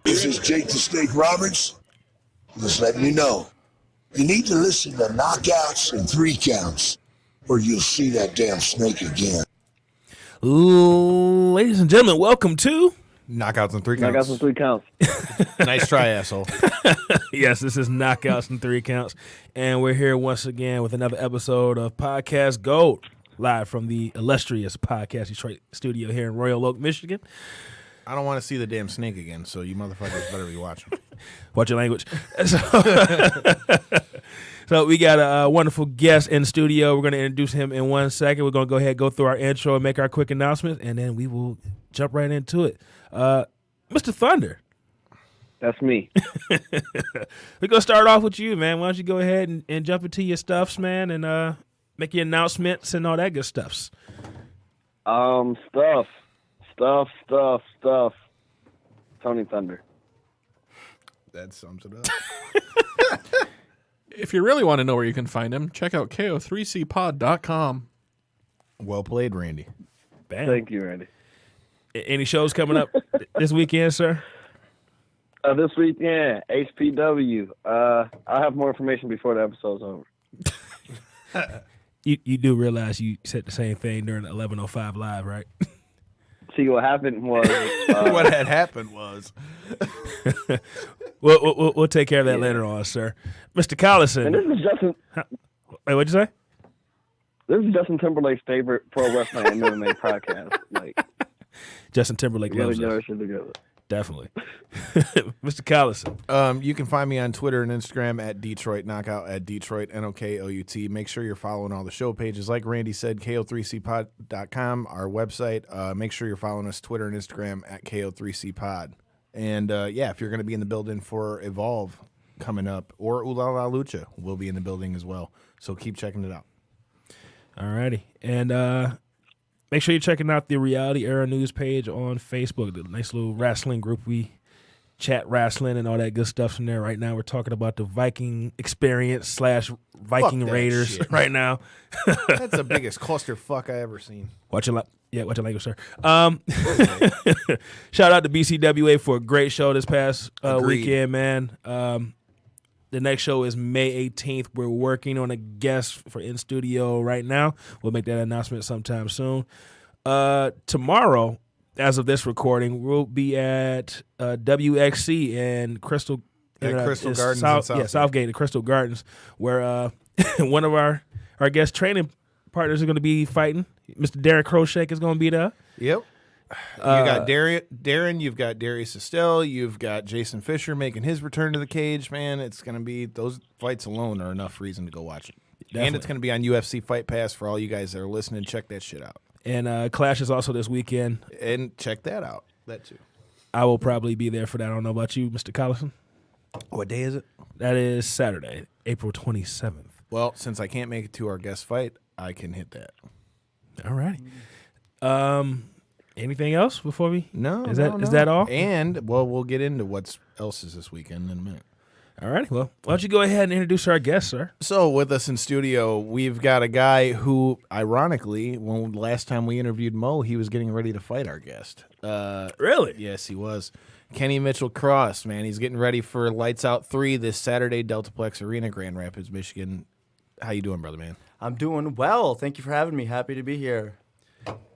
This is Jake the Snake Roberts. Just letting you know, you need to listen to Knockouts and 3 Counts, or you'll see that damn snake again. Ooh, ladies and gentlemen, welcome to Knockouts and 3 Counts. Knockouts and 3 Counts. Nice try, asshole. Yes, this is Knockouts and 3 Counts, and we're here once again with another episode of Podcast Gold, live from the illustrious Podcast Detroit studio here in Royal Oak, Michigan. I don't want to see the damn snake again, so you motherfuckers better be watching. Watch your language. So we got a wonderful guest in studio. We're going to introduce him in 1 second. We're going to go ahead, go through our intro, and make our quick announcements, and then we will jump right into it. Mr. Thunder. That's me. We're going to start off with you, man. Why don't you go ahead and jump into your stuffs, man, and make your announcements and all that good stuffs. Stuff. Tony Thunder. That sums it up. If you really want to know where you can find him, check out ko3cpod.com. Well played, Randy. Bam. Thank you, Randy. Any shows coming up this weekend, sir? This weekend, HPW. I'll have more information before the episode's over. You do realize you said the same thing during 11:05 live, right? See, what happened was... What had happened was... We'll take care of that later on, sir. Mr. Collison. And this is Justin... Wait, what'd you say? This is Justin Timberlake's favorite pro wrestling and MMA podcast. Like, Justin Timberlake we gotta loves get our us. shit together. Definitely. Mr. Collison. You can find me on Twitter and Instagram at Detroit Knockout, at Detroit Knokout. Make sure you're following all the show pages. Like Randy said, ko3cpod.com, our website. Make sure you're following us Twitter and Instagram at ko3cpod. And if you're going to be in the building for Evolve coming up, or Ooh La La Lucha will be in the building as well. So keep checking it out. All righty. And make sure you're checking out the Reality Era News page on Facebook, the nice little wrestling group. We chat wrestling and all that good stuff in there. Right now we're talking about the Viking experience / Viking that Raiders shit. right now. That's the biggest clusterfuck I ever seen. Watch your language, sir. Shout out to BCWA for a great show this past weekend, man. The next show is May 18th. We're working on a guest for in studio right now. We'll make that announcement sometime soon. Tomorrow, as of this recording, we'll be at WXC in Crystal Gardens in Southgate. Southgate, the Crystal Gardens, where one of our guest training partners are going to be fighting. Mr. Darren Crowshake is going to be there. Yep. You got Darren, you've got Darius Estelle, you've got Jason Fisher making his return to the cage, man. It's going to be, those fights alone are enough reason to go watch it. Definitely. And it's going to be on UFC Fight Pass for all you guys that are listening. Check that shit out. And Clash is also this weekend. And check that out. That too. I will probably be there for that. I don't know about you, Mr. Collison. What day is it? That is Saturday, April 27th. Well, since I can't make it to our guest fight, I can hit that. All righty. Anything else before we? No. Is that all? And, well, we'll get into what else is this weekend in a minute. All righty. Well, why don't you go ahead and introduce our guest, sir? So with us in studio, we've got a guy who, ironically, when last time we interviewed Mo, he was getting ready to fight our guest. Really? Yes, he was. Kenny Mitchell Cross, man. He's getting ready for Lights Out 3 this Saturday, Deltaplex Arena, Grand Rapids, Michigan. How you doing, brother, man? I'm doing well. Thank you for having me. Happy to be here.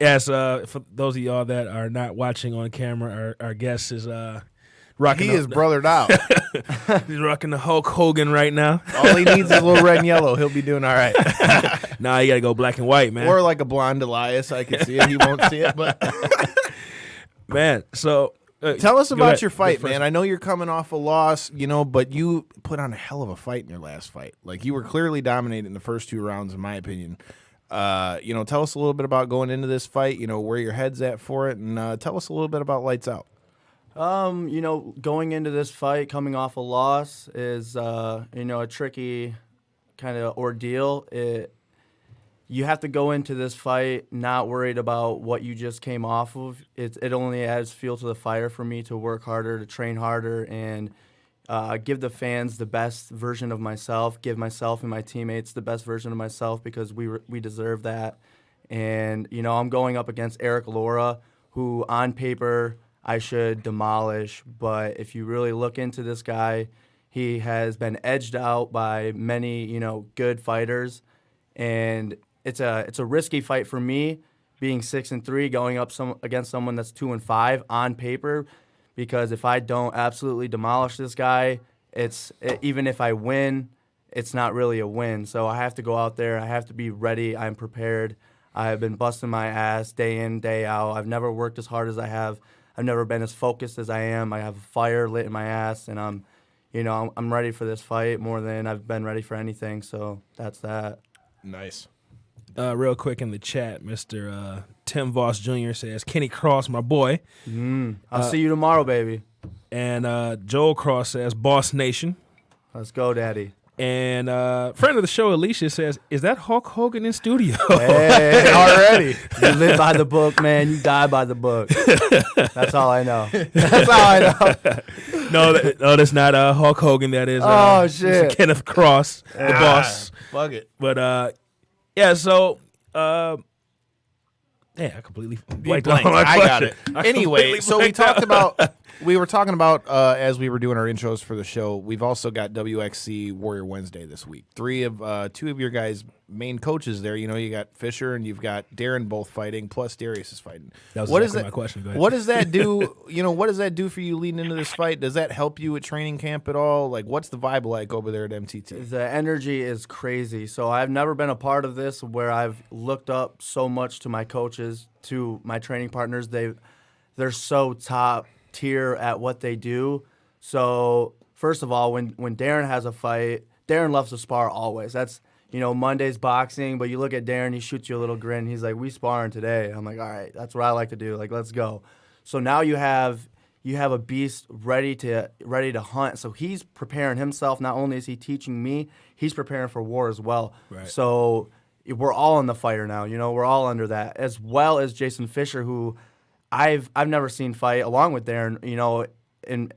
Yes, for those of y'all that are not watching on camera, our guest is rocking. He is brothered out. He's rocking the Hulk Hogan right now. All he needs is a little red and yellow. He'll be doing all right. Nah, you got to go black and white, man. Or like a blonde Elias. I can see it. He won't see it, but... Man, so... Tell us about ahead. your fight, man. I know you're coming off a loss, but you put on a hell of a fight in your last fight. Like, you were clearly dominating the first 2 rounds, in my opinion. Tell us a little bit about going into this fight, where your head's at for it, and tell us a little bit about Lights Out. Going into this fight, coming off a loss is, a tricky kind of ordeal. you have to go into this fight not worried about what you just came off of. It only adds fuel to the fire for me to work harder, to train harder, and give the fans the best version of myself, give myself and my teammates the best version of myself because we deserve that. And, you know, I'm going up against Eric Laura, who on paper I should demolish. But if you really look into this guy, he has been edged out by many, you know, good fighters. And it's a risky fight for me, being 6-3, going up against someone that's 2-5 on paper. Because if I don't absolutely demolish this guy, even if I win, it's not really a win. So I have to go out there. I have to be ready. I'm prepared. I have been busting my ass day in, day out. I've never worked as hard as I have. I've never been as focused as I am. I have a fire lit in my ass, and I'm ready for this fight more than I've been ready for anything. So that's that. Nice. Real quick in the chat, Mr. Tim Voss Jr. says, Kenny Cross, my boy. I'll see you tomorrow, baby. And Joel Cross says, Boss Nation. Let's go, Daddy. And friend of the show, Alicia, says, is that Hulk Hogan in studio? Hey, already. You live by the book, man. You die by the book. That's all I know. That's all I know. No, that's not Hulk Hogan. That is shit. Kenneth Cross, the boss. Fuck it. But yeah, so I completely blanked on my I got it. question. Anyway, so we were talking about as we were doing our intros for the show. We've also got WXC Warrior Wednesday this week. Two of your guys' main coaches there. You know, you got Fisher and you've got Darren both fighting, plus Darius is fighting. That was What my question. Go ahead. What does that do? You know, what does that do for you leading into this fight? Does that help you at training camp at all? Like, what's the vibe like over there at MTT? The energy is crazy. So I've never been a part of this where I've looked up so much to my coaches, to my training partners. They're so top tier at what they do. So first of all, when Darren has a fight, Darren loves to spar always. That's, you know, Monday's boxing, but you look at Darren, he shoots you a little grin. He's like, we sparring today. I'm like, all right, that's what I like to do. Like, let's go. So now you have a beast ready to hunt. So he's preparing himself. Not only is he teaching me, he's preparing for war as well. Right. So we're all in the fire now. You know, we're all under that, as well as Jason Fisher, who I've never seen fight along with Darren, you know, in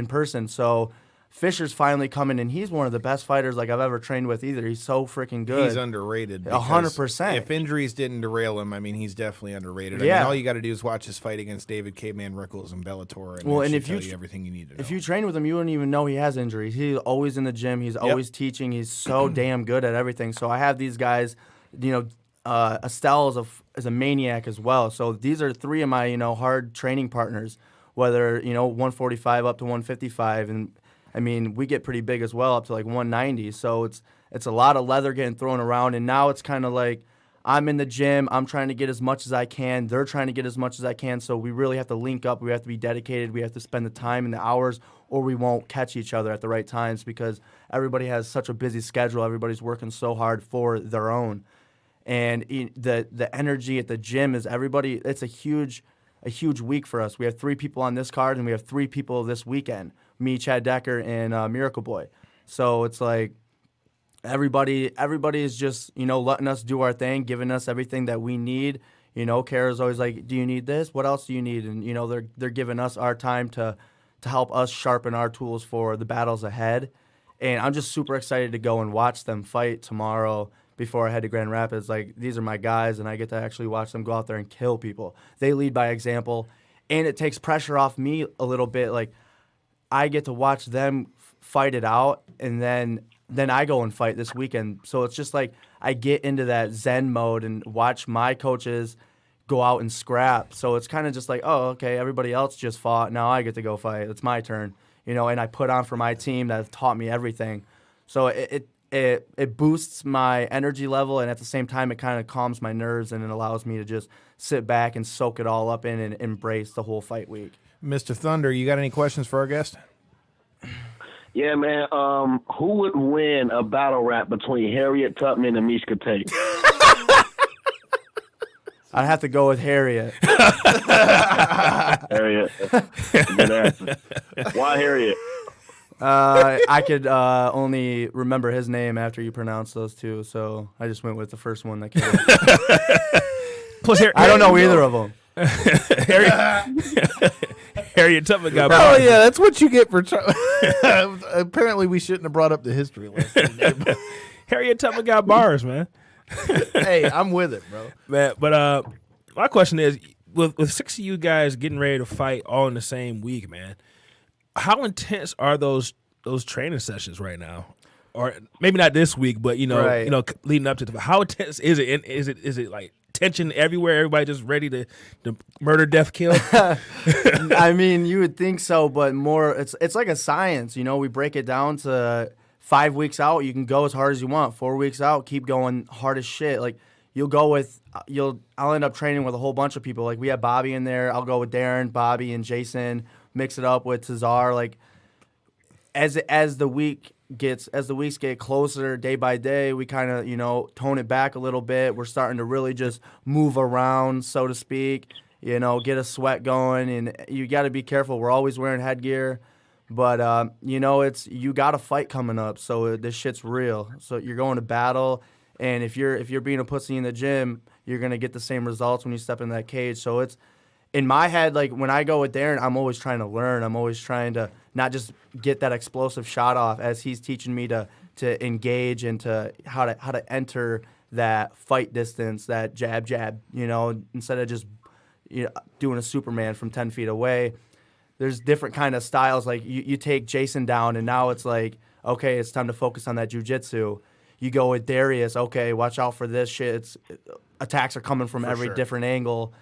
person. So Fisher's finally coming, and he's one of the best fighters like I've ever trained with either. He's so freaking good. He's underrated. 100%. If injuries didn't derail him, I mean, he's definitely underrated. Yeah. I mean, all you got to do is watch his fight against David Caveman Rickles in Bellator, and if tell you everything you need to know. If you train with him, you wouldn't even know he has injuries. He's always in the gym. He's always teaching. He's so damn good at everything. So I have these guys, you know, Estelle is a maniac as well. So these are three of my, you know, hard training partners, whether, you know, 145 up to 155. And, I mean, we get pretty big as well, up to like 190. So it's a lot of leather getting thrown around. And now it's kind of like I'm in the gym. I'm trying to get as much as I can. They're trying to get as much as I can. So we really have to link up. We have to be dedicated. We have to spend the time and the hours, or we won't catch each other at the right times because everybody has such a busy schedule. Everybody's working so hard for their own. And the energy at the gym is everybody. It's a huge week for us. We have 3 people on this card, and we have 3 people this weekend. Me, Chad Decker, and Miracle Boy. So it's like everybody is just, you know, letting us do our thing, giving us everything that we need. You know, Kara's always like, do you need this? What else do you need? And, you know, they're giving us our time to help us sharpen our tools for the battles ahead. And I'm just super excited to go and watch them fight tomorrow before I head to Grand Rapids. Like, these are my guys, and I get to actually watch them go out there and kill people. They lead by example, and it takes pressure off me a little bit. Like, I get to watch them fight it out, and then I go and fight this weekend. So it's just like I get into that Zen mode and watch my coaches go out and scrap. So it's kind of just like, oh, okay, everybody else just fought. Now I get to go fight. It's my turn, you know, and I put on for my team that have taught me everything. So it boosts my energy level, and at the same time, it kind of calms my nerves, and it allows me to just sit back and soak it all up in and embrace the whole fight week. Mr. Thunder, you got any questions for our guest? Yeah, man. Who would win a battle rap between Harriet Tubman and Mishka Tate? I'd have to go with Harriet. Harriet. Good answer. Why Harriet? I could only remember his name after you pronounced those two, so I just went with the first one that came up. Plus, I don't know either of them. Harriet Tubman got Oh bars. yeah, that's what you get for. Apparently, we shouldn't have brought up the history lesson. Harriet Tubman got bars, man. Hey, I'm with it, bro. Man, but my question is, with 6 of you guys getting ready to fight all in the same week, man, how intense are those training sessions right now? Or maybe not this week, but Right. leading up to how intense is it? And is it like tension everywhere? Everybody just ready to murder, death, kill? I mean, you would think so, but more. It's like a science, We break it down to 5 weeks out. You can go as hard as you want. 4 weeks out, keep going hard as shit. Like I'll end up training with a whole bunch of people. Like we have Bobby in there. I'll go with Darren, Bobby, and Jason. Mix it up with Cesar. Like as the weeks get closer, day by day, we kind of tone it back a little bit. We're starting to really just move around, so to speak. Get a sweat going, and you got to be careful. We're always wearing headgear, but you got a fight coming up, so this shit's real. So you're going to battle, and if you're being a pussy in the gym, you're gonna get the same results when you step in that cage. So it's in my head, like when I go with Darren, I'm always trying to learn. I'm always trying to not just get that explosive shot off, as he's teaching me to engage and to how to enter that fight distance, that jab, instead of just doing a Superman from 10 feet away. There's different kind of styles. Like you take Jason down, and now it's like, okay, it's time to focus on that jiu-jitsu. You go with Darius, okay, watch out for this shit. Attacks are coming from every different angle.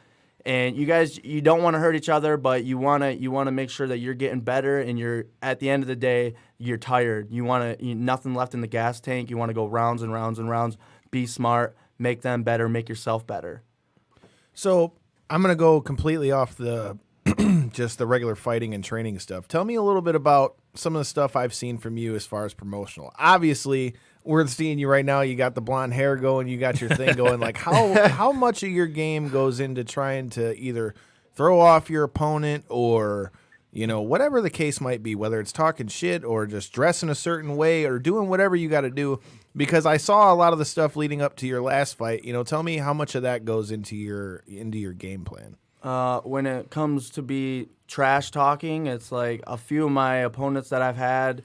And you guys, you don't want to hurt each other, but you want to make sure that you're getting better, and you're at the end of the day, you're tired. You want nothing left in the gas tank. You want to go rounds and rounds and rounds. Be smart, make them better, make yourself better. So I'm gonna go completely off the just the regular fighting and training stuff. Tell me a little bit about some of the stuff I've seen from you as far as promotional. Obviously, we're seeing you right now. You got the blonde hair going. You got your thing going. Like how much of your game goes into trying to either throw off your opponent or whatever the case might be, whether it's talking shit or just dressing a certain way or doing whatever you got to do. Because I saw a lot of the stuff leading up to your last fight. Tell me how much of that goes into your game plan. When it comes to be trash talking, it's like a few of my opponents that I've had,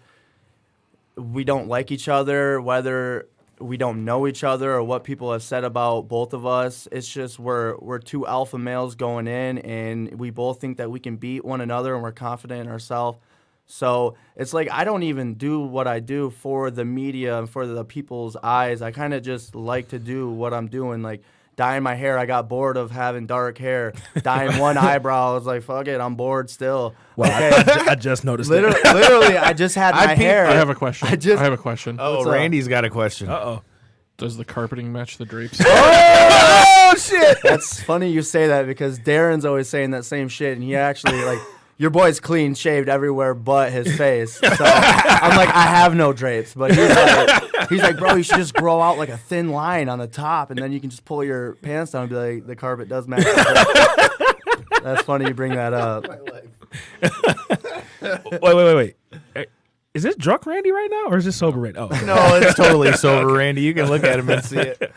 we don't like each other, whether we don't know each other or what people have said about both of us. It's just we're two alpha males going in, and we both think that we can beat one another, and we're confident in ourselves. So it's like I don't even do what I do for the media and for the people's eyes. I kind of just like to do what I'm doing, like dyeing my hair. I got bored of having dark hair. Dyeing one eyebrow, I was like, fuck it, I'm bored still. Well, Okay. I just noticed Literally, I just had my hair. I have a question. I have a question. Oh, Randy's got a question. Uh-oh. Does the carpeting match the drapes? Oh, shit. That's funny you say that, because Darren's always saying that same shit, and he actually, like, your boy's clean shaved everywhere but his face. So I'm like, I have no drapes. But he's like, bro, you should just grow out like a thin line on the top, and then you can just pull your pants down and be like, the carpet does match the drapes. That's funny you bring that up. Wait. Is this drunk Randy right now, or is this sober Randy? Oh, No, it's totally sober, Randy. You can look at him and see it.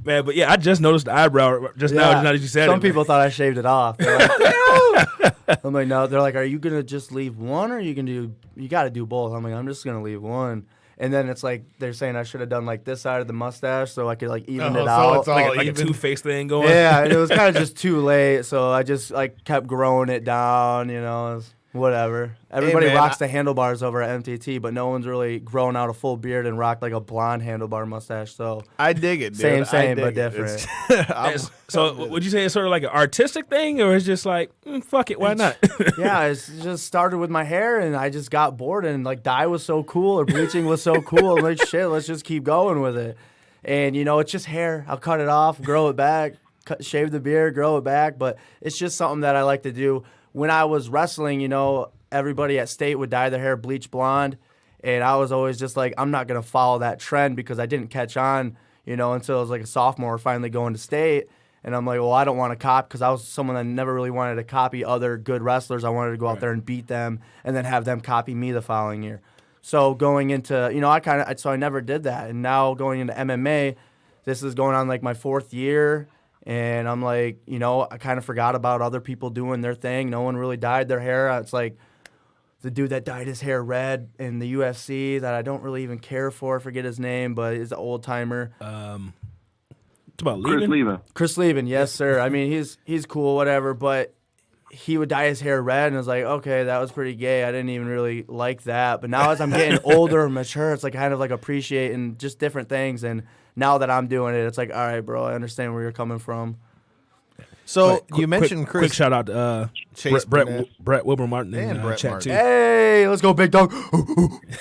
man. But yeah, I just noticed the eyebrow just now that you said it. Some people thought I shaved it off. They're like, no. I'm like, no. They're like, are you gonna just leave one, or are you gonna do? You got to do both. I'm like, I'm just gonna leave one. And then it's like they're saying I should have done like this side of the mustache so I could like even it so out. it's all like a even. two-face thing going. Yeah, and it was kind of just too late, so I just like kept growing it down. It was whatever. Everybody man, rocks the handlebars over at MTT, but no one's really grown out a full beard and rocked like a blonde handlebar mustache. So I dig it, dude. Same, I dig but it. different. So would you say it's sort of like an artistic thing, or it's just like, fuck it, why not? Yeah, it just started with my hair, and I just got bored, and like dye was so cool, or bleaching was so cool. I'm like, shit, let's just keep going with it. And it's just hair. I'll cut it off, grow it back, shave the beard, grow it back. But it's just something that I like to do. When I was wrestling, everybody at state would dye their hair bleach blonde, and I was always just like, I'm not gonna follow that trend, because I didn't catch on, until I was like a sophomore, finally going to state. And I'm like, well, I don't want to copy because I was someone that never really wanted to copy other good wrestlers. I wanted to go out there and beat them and then have them copy me the following year. So going into, so I never did that. And now going into MMA, this is going on like my 4th year. And I'm like, I kind of forgot about other people doing their thing. No one really dyed their hair. It's like the dude that dyed his hair red in the UFC that I don't really even care for. I forget his name, but he's an old timer. It's about Chris Leben, yes, sir. I mean, he's cool, whatever, but he would dye his hair red, and I was like, okay, that was pretty gay. I didn't even really like that. But now as I'm getting older and mature, it's like kind of like appreciating just different things. And now that I'm doing it, it's like, all right, bro, I understand where you're coming from. So you mentioned Chris. Quick shout out to Chase Brett Wilbur Martin and Brett chat Martin. too. Hey, let's go, big dog.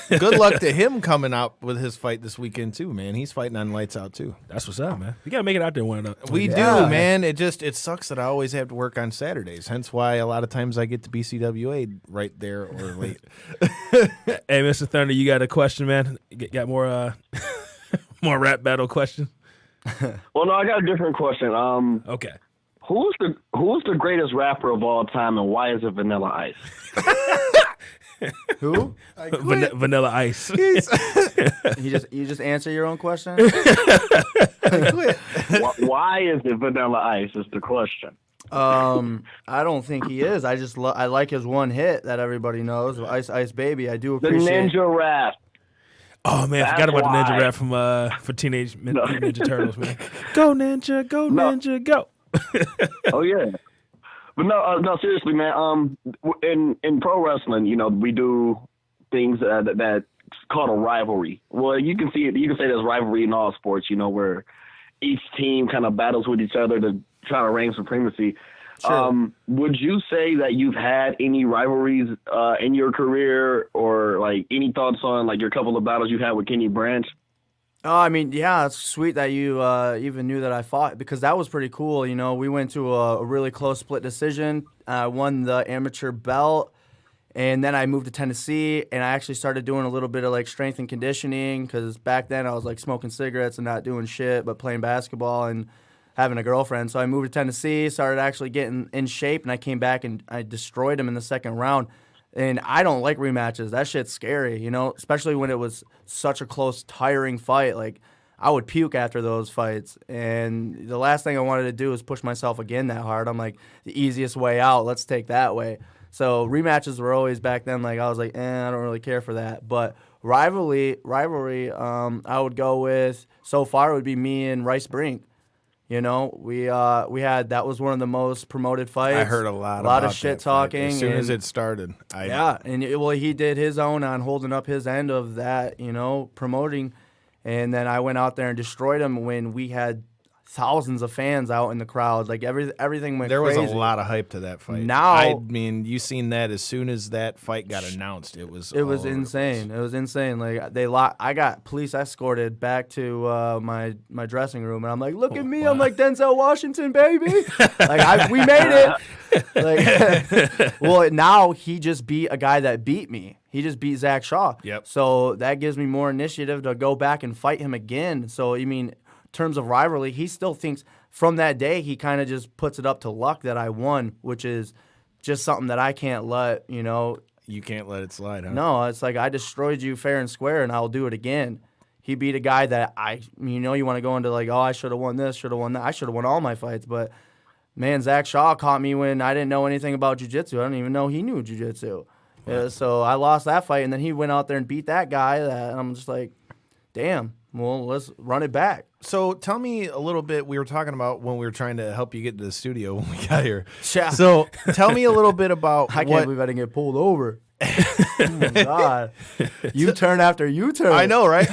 Good luck to him coming out with his fight this weekend too, man. He's fighting on Lights Out too. That's what's up, man. You gotta make it out there one up. We do, man. It sucks that I always have to work on Saturdays. Hence why a lot of times I get to BCWA right there or late. Hey, Mr. Thunder, you got a question, man? Got more more rap battle questions? Well, no, I got a different question. Okay. Who's the greatest rapper of all time, and why is it Vanilla Ice? Who? Vanilla Ice. You just answer your own question? Why is it Vanilla Ice is the question. I don't think he is. I like his one hit that everybody knows, Ice Ice Baby. I do appreciate the Ninja rap. Oh man, I forgot about the Ninja rap for Teenage Ninja Turtles, man. Go Ninja, go Ninja, go. Oh yeah, but no, seriously, man. In pro wrestling, we do things that's called a rivalry. Well, you can say there's rivalry in all sports. Where each team kind of battles with each other to try to reign supremacy. Sure. Would you say that you've had any rivalries in your career, or like any thoughts on like your couple of battles you had with Kenny Branch? Oh, I mean, yeah, it's sweet that you even knew that I fought, because that was pretty cool. We went to a really close split decision. I won the amateur belt, and then I moved to Tennessee, and I actually started doing a little bit of like strength and conditioning, because back then I was like smoking cigarettes and not doing shit, but playing basketball and having a girlfriend. So I moved to Tennessee, started actually getting in shape, and I came back and I destroyed him in the second round. And I don't like rematches. That shit's scary, especially when it was such a close, tiring fight. Like, I would puke after those fights. And the last thing I wanted to do was push myself again that hard. I'm like, the easiest way out, let's take that way. So rematches were always back then, like, I was like, I don't really care for that. But rivalry, I would go with, so far, it would be me and Rice Brink. We had, that was one of the most promoted fights. I heard a lot of shit talking as soon as it started. He did his own on holding up his end of that, promoting, and then I went out there and destroyed him when we had thousands of fans out in the crowd. Like everything went crazy. There was a lot of hype to that fight. Now, I mean, you seen that as soon as that fight got announced. It was insane. It was insane. Like I got police escorted back to my dressing room, and I'm like, look at me. Wow. I'm like Denzel Washington, baby. Like we made it. Like, well, now he just beat a guy that beat me. He just beat Zach Shaw. Yep. So that gives me more initiative to go back and fight him again. So in terms of rivalry, he still thinks from that day he kind of just puts it up to luck that I won, which is just something that I can't let, You can't let it slide, huh? No, it's like I destroyed you fair and square, and I'll do it again. He beat a guy that you want to go into like, oh, I should have won this, should have won that. I should have won all my fights, but man, Zach Shaw caught me when I didn't know anything about jiu-jitsu. I didn't even know he knew jiu-jitsu. So I lost that fight, and then he went out there and beat that guy, and I'm just like, damn. Well, let's run it back. So tell me a little bit. We were talking about when we were trying to help you get to the studio when we got here. Yeah. So tell me a little bit about I can't believe I didn't get pulled over. Oh, my God. U-turn after U-turn. I know, right?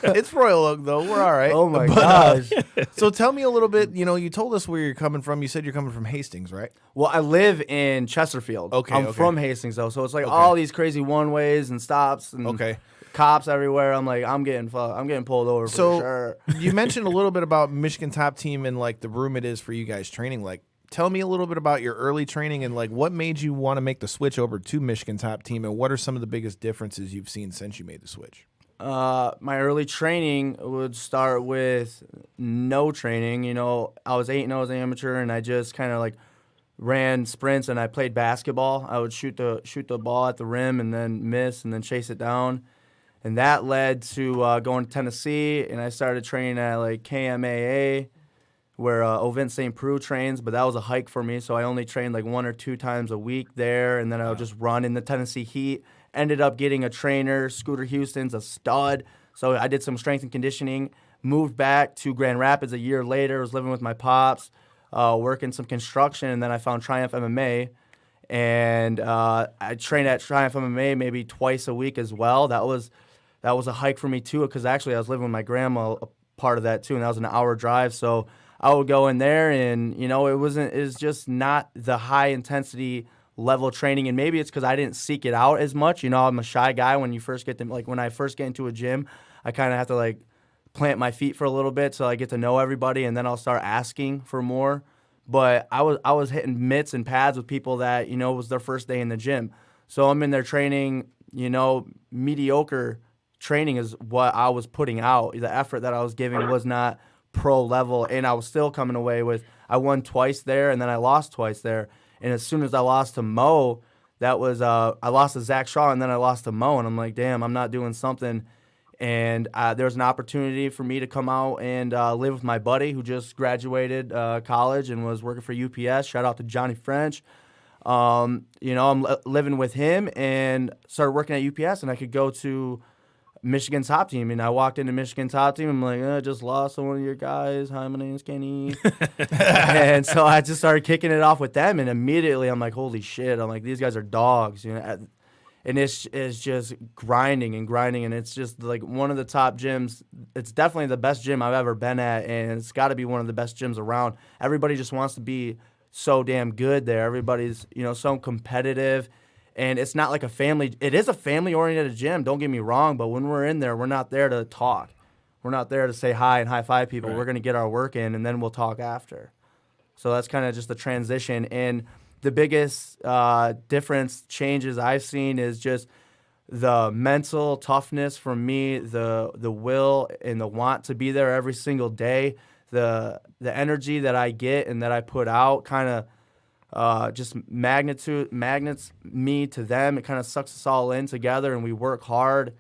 It's Royal Oak, though. We're all right. Oh, my gosh. So tell me a little bit. You told us where you're coming from. You said you're coming from Hastings, right? Well, I live in Chesterfield. Okay. I'm from Hastings, though. So it's like all these crazy one-ways and stops and cops everywhere. I'm like, I'm getting pulled over for sure. You mentioned a little bit about Michigan Top Team and like the room it is for you guys training. Like, tell me a little bit about your early training and like what made you want to make the switch over to Michigan Top Team, and what are some of the biggest differences you've seen since you made the switch? my early training would start with no training. You know, I was 8-0 as an amateur, and I just kind of like ran sprints, and I played basketball. I would shoot the ball at the rim and then miss and then chase it down. And that led to going to Tennessee, and I started training at like KMAA, where Ovent St. Preux trains, but that was a hike for me, so I only trained like 1 or 2 times a week there, and then I would just run in the Tennessee heat. Ended up getting a trainer. Scooter Houston's a stud, so I did some strength and conditioning. Moved back to Grand Rapids a year later. Was living with my pops, working some construction, and then I found Triumph MMA, and I trained at Triumph MMA maybe twice a week as well. That was a hike for me too, because actually I was living with my grandma a part of that too, and that was an hour drive. So I would go in there, and you know, it was just not the high intensity level training, and maybe it's because I didn't seek it out as much. You know, I'm a shy guy. When I first get into a gym, I kind of have to like plant my feet for a little bit so I get to know everybody, and then I'll start asking for more. But I was hitting mitts and pads with people that, you know, it was their first day in the gym. So I'm in there training, you know, mediocre training is what I was putting out. The effort that I was giving was not pro level, and I was still coming away with, I won twice there, and then I lost twice there. And as soon as I lost to Mo, that was I lost to Zach Shaw, and then I lost to Mo, and I'm like, damn, I'm not doing something. And there was an opportunity for me to come out and live with my buddy who just graduated college and was working for UPS. Shout out to Johnny French. You know, I'm living with him and started working at UPS, and I could go to Michigan top team. And I walked into Michigan top team. I'm like, I just lost to one of your guys. Hi, my name's Kenny. And so I just started kicking it off with them. And immediately I'm like, holy shit. I'm like, these guys are dogs. You know, and it's just grinding. And it's just like one of the top gyms. It's definitely the best gym I've ever been at. And it's got to be one of the best gyms around. Everybody just wants to be so damn good there. Everybody's, you know, so competitive. And it's not like a family. It is a family-oriented gym, don't get me wrong, but when we're in there, we're not there to talk. We're not there to say hi and high-five people. Right. We're going to get our work in, and then we'll talk after. So that's kind of just the transition. And the biggest changes I've seen is just the mental toughness from me, the will and the want to be there every single day, the energy that I get and that I put out kind of just magnets me to them. It kind of sucks us all in together, and we work hard.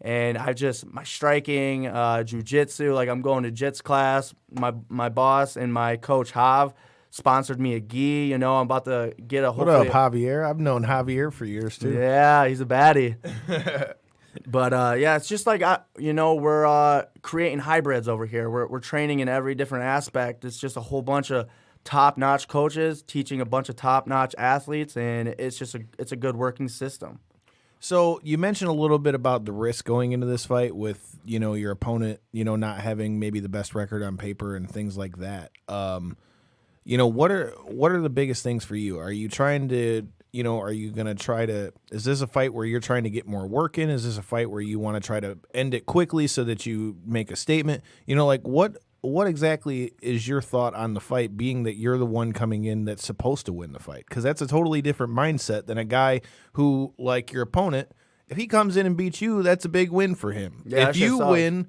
And my striking, jiu-jitsu, like I'm going to jits class. My boss and my coach Hav sponsored me a gi. You know, I'm about to get a. What up, Javier? I've known Javier for years too. Yeah, he's a baddie. But yeah, it's just like we're creating hybrids over here. We're training in every different aspect. It's just a whole bunch of top-notch coaches teaching a bunch of top-notch athletes, and it's a good working system. So you mentioned a little bit about the risk going into this fight with, you know, your opponent, you know, not having maybe the best record on paper and things like that. You know, what are the biggest things for you? Are you trying to, you know, are you going to try to, is this a fight where you're trying to get more work in? Is this a fight where you want to try to end it quickly so that you make a statement? You know, like what exactly is your thought on the fight, being that you're the one coming in that's supposed to win the fight? Because that's a totally different mindset than a guy who, like your opponent, if he comes in and beats you, that's a big win for him. Yeah, if you win,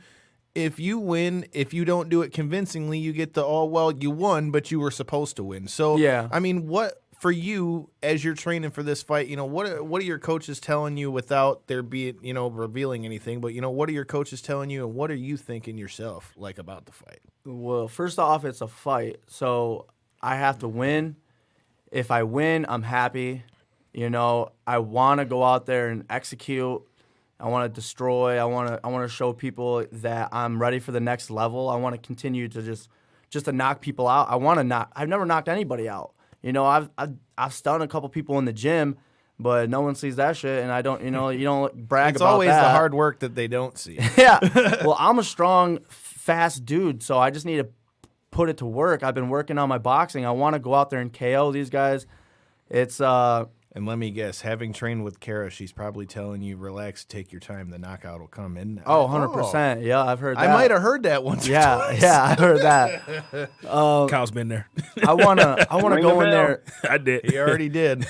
if you don't do it convincingly, you get the, oh, well, you won, but you were supposed to win. So, yeah. I mean, what for you as you're training for this fight, you know, what are your coaches telling you without there being, you know, revealing anything? But, you know, what are your coaches telling you, and what are you thinking yourself like about the fight? Well, first off, it's a fight, so I have to win. If I win, I'm happy. You know, I want to go out there and execute. I want to destroy. I want to show people that I'm ready for the next level. I want to continue to just to knock people out. I've never knocked anybody out. You know, I've stunned a couple people in the gym, but no one sees that shit, and I don't. You know, you don't brag about that. It's always the hard work that they don't see. Yeah. Well, I'm a strong, fast dude, so I just need to put it to work. I've been working on my boxing. I want to go out there and KO these guys. It's And let me guess, having trained with Kara, she's probably telling you, relax, take your time, the knockout will come in. Oh, 100%. Yeah, I've heard that. I might have heard that once or twice. Yeah, I heard that. Kyle's been there. I wanna go in there. I did. He already did.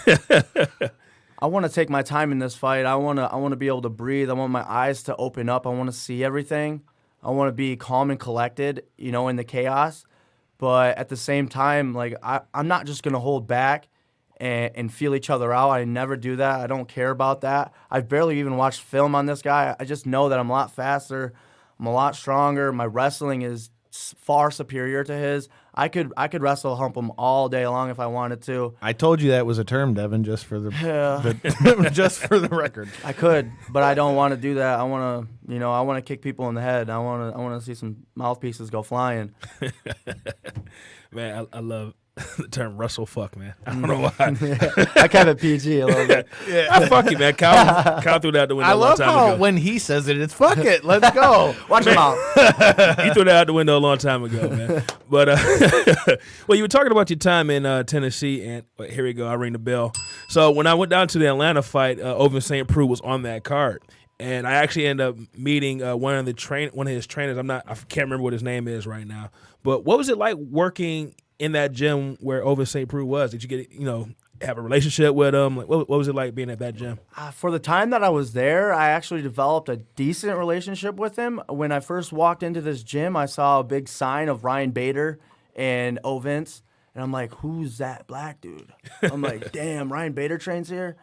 I want to take my time in this fight. I want to be able to breathe. I want my eyes to open up. I want to see everything. I want to be calm and collected, you know, in the chaos. But at the same time, like I'm not just gonna hold back and feel each other out. I never do that. I don't care about that. I've barely even watched film on this guy. I just know that I'm a lot faster. I'm a lot stronger. My wrestling is far superior to his. I could wrestle hump him all day long if I wanted to. I told you that was a term, Devin, just for the just for the record. I could, but I don't want to do that. I want to kick people in the head. I want to see some mouthpieces go flying. Man, I love the term Russell fuck, man. I don't know why. I kept it PG a little bit. I fuck you, man. Kyle threw that out the window I a long love time how ago. when he says it, it's fuck it. Let's go. Watch him out. He threw that out the window a long time ago, man. But well, you were talking about your time in Tennessee, and here we go. I ring the bell. So when I went down to the Atlanta fight, Ovin St. Preux was on that card, and I actually ended up meeting one of his trainers. I can't remember what his name is right now. But what was it like working in that gym where Ovin St. Preux was? Did you get have a relationship with him? Like, what was it like being at that gym? For the time that I was there, I actually developed a decent relationship with him. When I first walked into this gym, I saw a big sign of Ryan Bader and Ovince, and I'm like, who's that black dude? I'm like, damn, Ryan Bader trains here?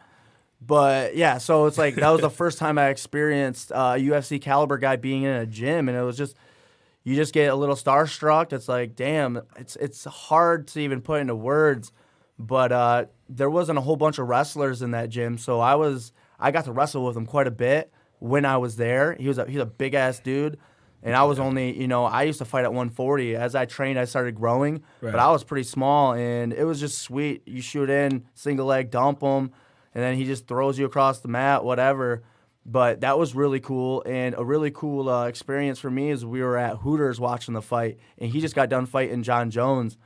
But, yeah, so it's like that was the first time I experienced a UFC caliber guy being in a gym, and it was just, you just get a little starstruck. It's like, damn, it's hard to even put into words. But there wasn't a whole bunch of wrestlers in that gym, so I got to wrestle with him quite a bit when I was there. He's a big ass dude, and I was only I used to fight at 140. As I trained, I started growing, right. But I was pretty small, and it was just sweet. You shoot in, single leg, dump him, and then he just throws you across the mat, whatever. But that was really cool, and a really cool experience for me is we were at Hooters watching the fight, and he just got done fighting John Jones.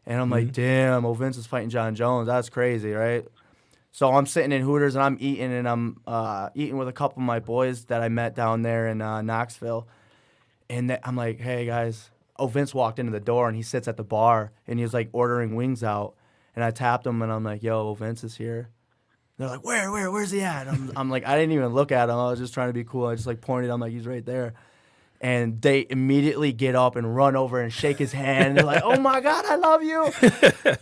And I'm like, damn, Vince is fighting John Jones. That's crazy, right? So I'm sitting in Hooters, and I'm eating, and I'm eating with a couple of my boys that I met down there in Knoxville. And I'm like, hey, guys. Vince walked into the door, and he sits at the bar, and he was, like, ordering wings out. And I tapped him, and I'm like, yo, Vince is here. They're like, where's he at? I'm like, I didn't even look at him. I was just trying to be cool. I just, like, pointed. I'm like, he's right there. And they immediately get up and run over and shake his hand. They're like, oh, my God, I love you.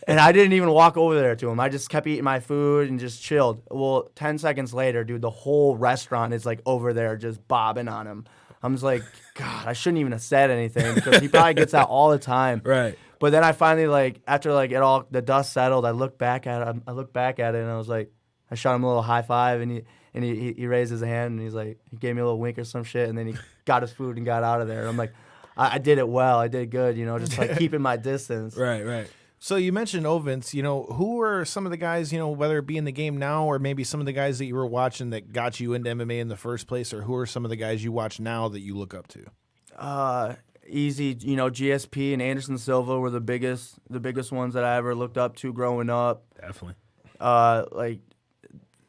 And I didn't even walk over there to him. I just kept eating my food and just chilled. Well, 10 seconds later, dude, the whole restaurant is, like, over there just bobbing on him. I'm just like, God, I shouldn't even have said anything because he probably gets that all the time. Right. But then I finally, like, after, like, the dust settled, I looked back at it. And I was like, I shot him a little high five, and he raised his hand, and he's like, he gave me a little wink or some shit, and then he got his food and got out of there. I'm like, I did it well. I did good, just like keeping my distance. Right. So you mentioned Ovince, who are some of the guys, whether it be in the game now or maybe some of the guys that you were watching that got you into MMA in the first place, or who are some of the guys you watch now that you look up to? Easy, GSP and Anderson Silva were the biggest ones that I ever looked up to growing up. Definitely. Like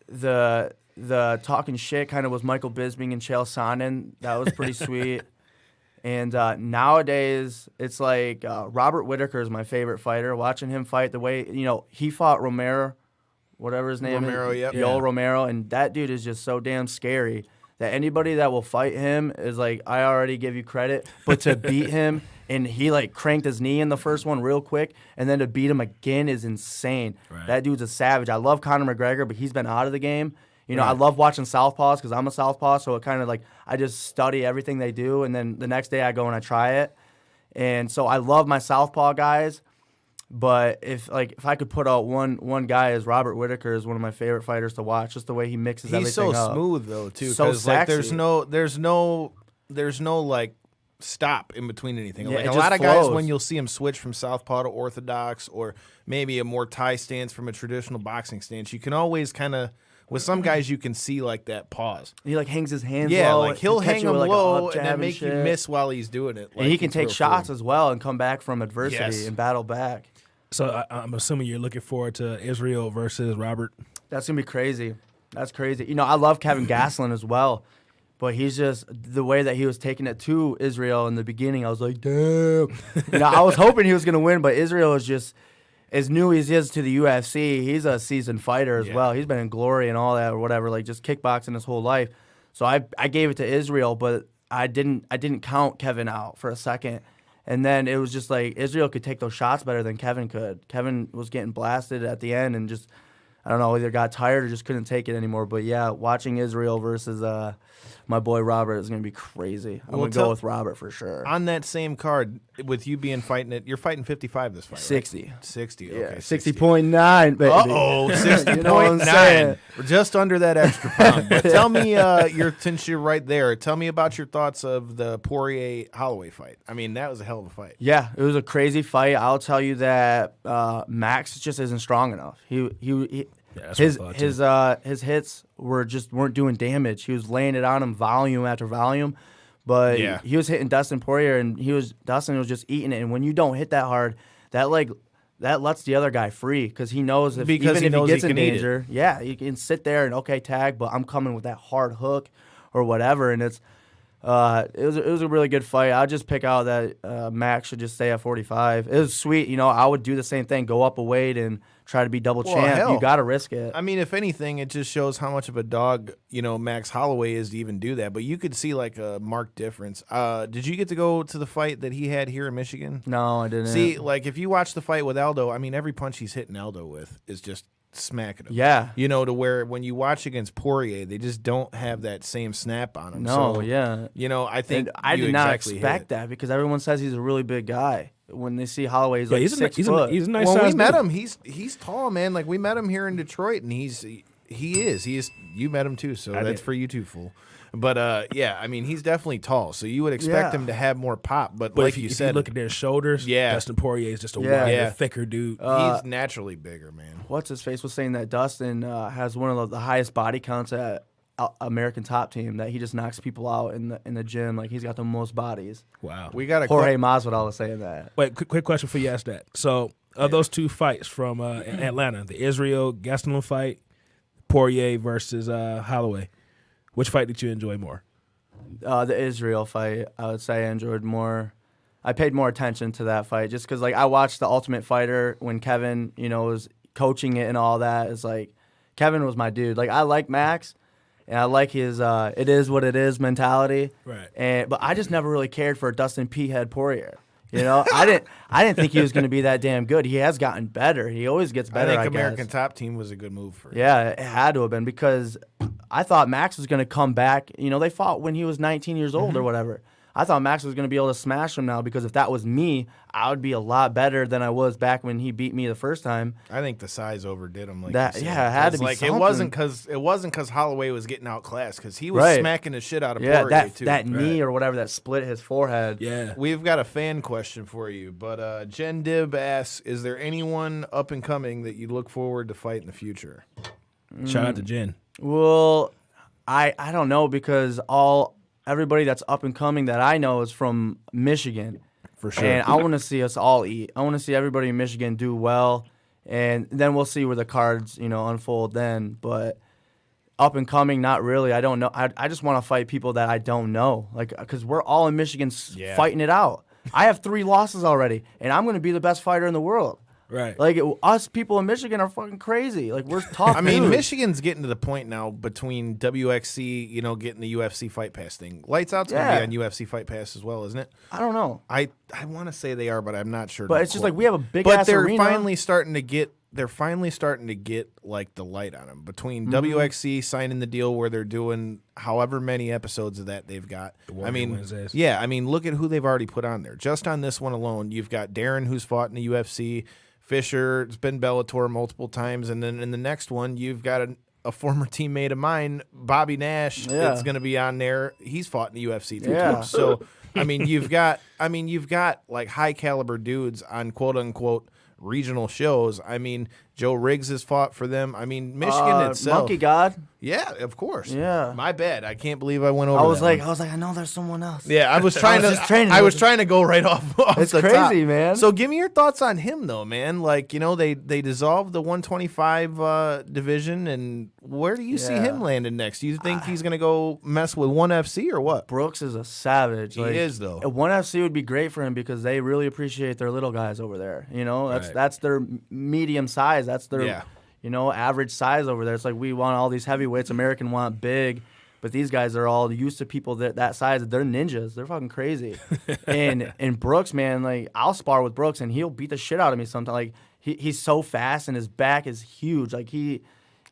the talking shit kind of was Michael Bisping and Chael Sonnen. That was pretty sweet. And nowadays, it's like Robert Whitaker is my favorite fighter. Watching him fight the way, he fought Romero, whatever his name Romero, is. yep. Yoel Romero. And that dude is just so damn scary that anybody that will fight him is like, I already give you credit. But to beat him, and he like cranked his knee in the first one real quick, and then to beat him again is insane. Right. That dude's a savage. I love Conor McGregor, but he's been out of the game. Right. I love watching Southpaws because I'm a Southpaw, so it kind of like I just study everything they do, and then the next day I go and I try it. And so I love my Southpaw guys, but if I could put out one guy, as Robert Whitaker is one of my favorite fighters to watch, just the way he mixes everything up. He's so smooth though too, so because like sexy. there's no like stop in between anything. Yeah, Like it a just lot of guys, flows. when you'll see him switch from southpaw to orthodox, or maybe a more Thai stance from a traditional boxing stance, you can always kind of, with some guys, you can see like that pause. He like hangs his hands Yeah, low. like he'll catch hang you them with, like, a low up and jab then make you shit. miss while he's doing it. And he can take shots as well and come back from adversity Yes. and battle back. So I'm assuming you're looking forward to Israel versus Robert. That's gonna be crazy. That's crazy. I love Kevin Gastelum as well, but he's just the way that he was taking it to Israel in the beginning. I was like, damn. I was hoping he was gonna win, but Israel is just. as new as he is to the UFC, he's a seasoned fighter as well. He's been in Glory and all that or whatever, like just kickboxing his whole life. So I gave it to Israel, but I didn't count Kevin out for a second. And then it was just like Israel could take those shots better than Kevin could. Kevin was getting blasted at the end and just, I don't know, either got tired or just couldn't take it anymore. But yeah, watching Israel versus my boy Robert is going to be crazy. I'm going to go with Robert for sure. On that same card, with you fighting it, you're fighting 55 this fight, 60. Right? 60, Yeah, okay. 60.9, baby. Uh-oh, 60.9. We're just under that extra pound. But tell me, since you're right there, tell me about your thoughts of the Poirier-Holloway fight. I mean, that was a hell of a fight. Yeah, it was a crazy fight. I'll tell you that Max just isn't strong enough. His hits weren't doing damage. He was laying it on him volume after volume, but he was hitting Dustin Poirier, and Dustin was just eating it. And when you don't hit that hard, that lets the other guy free because he knows if he gets in danger, he can sit there and tag, but I'm coming with that hard hook or whatever, and it was a really good fight. I'll just pick out that Max should just stay at 45. It was sweet. I would do the same thing, go up a weight and try to be double champ. Hell. You got to risk it. I mean, if anything, it just shows how much of a dog, Max Holloway is to even do that. But you could see like a marked difference. Did you get to go to the fight that he had here in Michigan? No, I didn't. See, like if you watch the fight with Aldo, I mean, every punch he's hitting Aldo with is just smacking him. Yeah. To where when you watch against Poirier, they just don't have that same snap on him. No, so, yeah. I think I did not expect that because everyone says he's a really big guy. When they see Holloway, he's like 6 foot. He's a nice Well, size we met dude. him. He's tall, man. Like we met him here in Detroit, and he is. You met him too, so that's for you too, fool. But I mean, he's definitely tall, so you would expect him to have more pop. But like if you said, look at their shoulders, Dustin Poirier is just a wider, thicker dude. He's naturally bigger, man. What's his face was saying that Dustin has one of the highest body counts at American Top Team, that he just knocks people out in the gym. Like he's got the most bodies. Wow. We got Jorge Masvidal was saying that. Wait, quick question for you. Ask that. So, of those two fights from Atlanta, the Israel Gastelum fight, Poirier versus Holloway, which fight did you enjoy more? The Israel fight, I would say I enjoyed more. I paid more attention to that fight just because, like, I watched The Ultimate Fighter when Kevin, was coaching it and all that. It's like Kevin was my dude. Like, I like Max. And I like his it is what it is mentality. Right. But I just never really cared for Dustin P-Head Poirier. I didn't think he was going to be that damn good. He has gotten better. He always gets better, I think American guess. Top Team was a good move for him. Yeah, it had to have been because I thought Max was going to come back. They fought when he was 19 years old or whatever. I thought Max was going to be able to smash him now because if that was me, I would be a lot better than I was back when he beat me the first time. I think the size overdid him. Like that, you said. it had to be like something. it wasn't because Holloway was getting outclassed because he was smacking the shit out of Poirier too. That knee or whatever that split his forehead. Yeah. We've got a fan question for you, but Jen Dib asks, is there anyone up and coming that you look forward to fight in the future? Shout out to Jen. Well, I don't know because everybody that's up and coming that I know is from Michigan. For sure. And I want to see us all eat. I want to see everybody in Michigan do well. And then we'll see where the cards, unfold then. But up and coming, not really. I don't know. I just want to fight people that I don't know. Like, because we're all in Michigan fighting it out. I have 3 losses already, and I'm going to be the best fighter in the world. Right. Like, us people in Michigan are fucking crazy. Like, we're tough. I mean, dudes. Michigan's getting to the point now between WXC, getting the UFC Fight Pass thing. Lights Out's going to be on UFC Fight Pass as well, isn't it? I don't know. I want to say they are, but I'm not sure. But it's just like we have a big ass arena. But they're finally starting to get like the light on them. Between WXC signing the deal where they're doing however many episodes of that they've got. Wednesdays. Yeah, I mean, look at who they've already put on there. Just on this one alone, you've got Darren, who's fought in the UFC. Fisher, it's been Bellator multiple times, and then in the next one, you've got a former teammate of mine, Bobby Nash, that's going to be on there. He's fought in the UFC too. So, I mean, you've got like high caliber dudes on quote unquote regional shows. I mean, Joe Riggs has fought for them. I mean, Michigan itself. Monkey God. Yeah, of course. Yeah. My bad. I can't believe I went over. I was that like, one. I know there's someone else. Yeah, I was trying just training I was with trying to go right off It's the crazy, top. man. So give me your thoughts on him, though, man. Like, you know, they dissolved the 125 division, and where do you see him landing next? Do you think he's gonna go mess with ONE FC or what? Brooks is a savage. He is, though. ONE FC would be great for him because they really appreciate their little guys over there. You know, that's their medium size. That's their average size over there. It's like we want all these heavyweights. American want big. But these guys are all used to people that size. They're ninjas. They're fucking crazy. and Brooks, man, like I'll spar with Brooks and he'll beat the shit out of me sometimes. Like he's so fast and his back is huge. Like he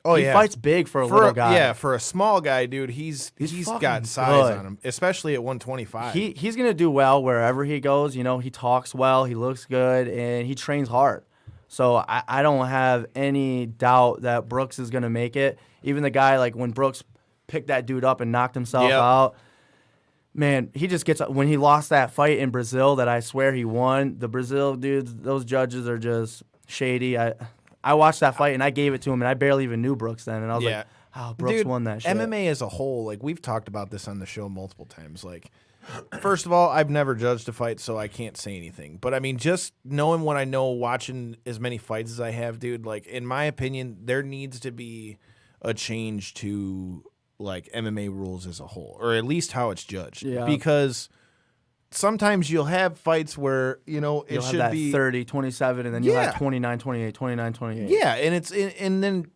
fights big for a little guy. Yeah, for a small guy, dude, he's got size on him, especially at 125. He's gonna do well wherever he goes. You know, he talks well, he looks good, and he trains hard. So I don't have any doubt that Brooks is gonna make it. Even the guy, like when Brooks picked that dude up and knocked himself out. Man, he just gets when he lost that fight in Brazil that I swear he won. The Brazil dudes, those judges are just shady. I watched that fight and I gave it to him and I barely even knew Brooks then and I was like, "Oh, Brooks won that shit." MMA as a whole, like we've talked about this on the show multiple times. Like, first of all, I've never judged a fight, so I can't say anything. But I mean, just knowing what I know, watching as many fights as I have, dude. Like, in my opinion, there needs to be a change to like MMA rules as a whole, or at least how it's judged. Yeah. Because sometimes you'll have fights where, you know, it should be 30-27 and then you'll have 29-28, 29-28. Yeah, and then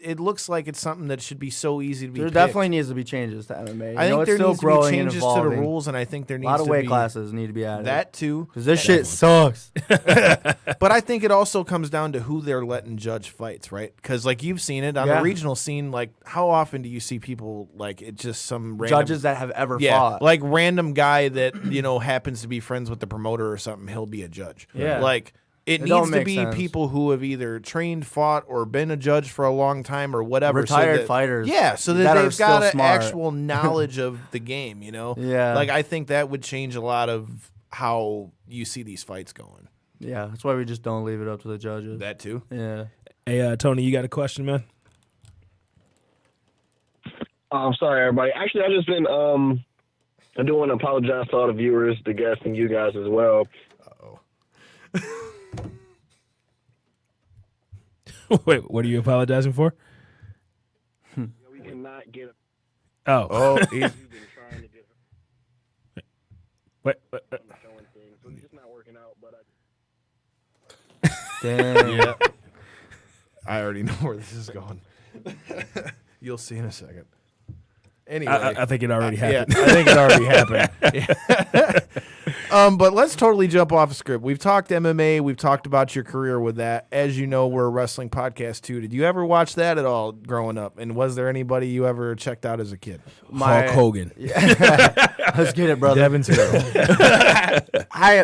it looks like it's something that should be so easy to be There definitely needs to be changes to MMA. I think there still needs to be changes to the rules, and I think there needs to be a lot of weight classes need to be added. That too. Because this shit sucks. But I think it also comes down to who they're letting judge fights, right? Because like you've seen it on the regional scene, like how often do you see people like it's just some random judges that have ever fought, like random guy that you know happens to be friends with the promoter or something, he'll be a judge. Yeah, like. It needs to be people who have either trained, fought, or been a judge for a long time or whatever. Retired fighters. Yeah, so that they've got an actual knowledge of the game, you know? Yeah. Like, I think that would change a lot of how you see these fights going. Yeah, that's why we just don't leave it up to the judges. That too? Yeah. Hey, Tony, you got a question, man? I'm sorry, everybody. Actually, I've just been, I do want to apologize to all the viewers, the guests, and you guys as well. Uh-oh. Wait, what are you apologizing for? We cannot get. Oh, he's been trying to get. What? Showing things, so it's just not working out. But Damn. Yeah. I already know where this is going. You'll see in a second. Anyway, I think it already happened. Yeah, I think it already happened. But let's totally jump off a script. We've talked MMA. We've talked about your career with that. As you know, we're a wrestling podcast too. Did you ever watch that at all growing up? And was there anybody you ever checked out as a kid? Hulk Hogan. Let's get it, brother. Devin's hero.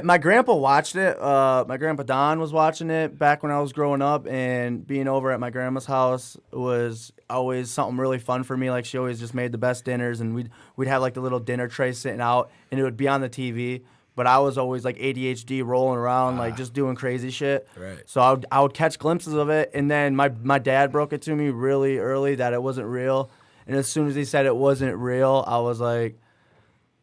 My grandpa watched it. My grandpa Don was watching it back when I was growing up, and being over at my grandma's house was always something really fun for me. Like she always just made the best dinners, and we'd have like the little dinner tray sitting out, and it would be on the TV. But I was always like ADHD rolling around, like just doing crazy shit. Right. So I would catch glimpses of it, and then my dad broke it to me really early that it wasn't real. And as soon as he said it wasn't real, I was like,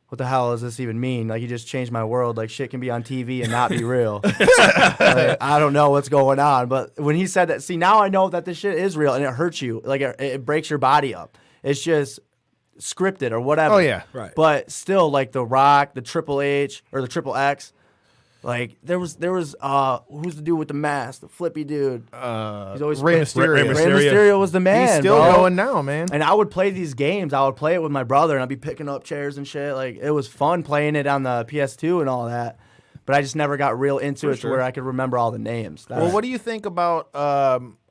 what the hell does this even mean? Like, he just changed my world. Like, shit can be on TV and not be real. Like, I don't know what's going on. But when he said that, see, now I know that this shit is real, and it hurts you. Like, it breaks your body up. It's just scripted or whatever. Oh, yeah. Right. But still, like, The Rock, the Triple H, or the Triple X, like, there was who's the dude with the mask, the flippy dude? He's always Rey Mysterio. Rey Mysterio was the man. He's still bro. going now, man. And I would play these games. I would play it with my brother, and I'd be picking up chairs and shit. Like, it was fun playing it on the PS2 and all that. But I just never got real into it to where I could remember all the names. Well, what do you think about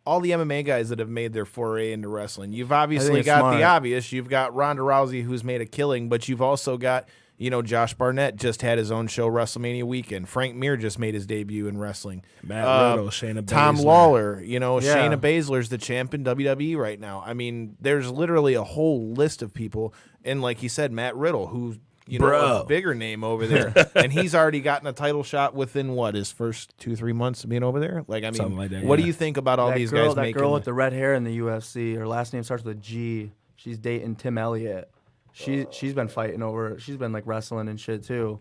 all the MMA guys that have made their foray into wrestling? You've obviously got the obvious. You've got Ronda Rousey, who's made a killing, but you've also got, you know, Josh Barnett just had his own show, WrestleMania weekend. Frank Mir just made his debut in wrestling. Matt Riddle, Shayna Baszler. Tom Lawler, you know, Shayna Baszler's the champ in WWE right now. I mean, there's literally a whole list of people. And like you said, Matt Riddle, who a bigger name over there, and he's already gotten a title shot within his first 2-3 months of being over there. Like, I mean, something like that, what do you think about all these guys that making? Girl with the red hair in the UFC, her last name starts with a G. She's dating Tim Elliott. She's been fighting over. She's been like wrestling and shit too.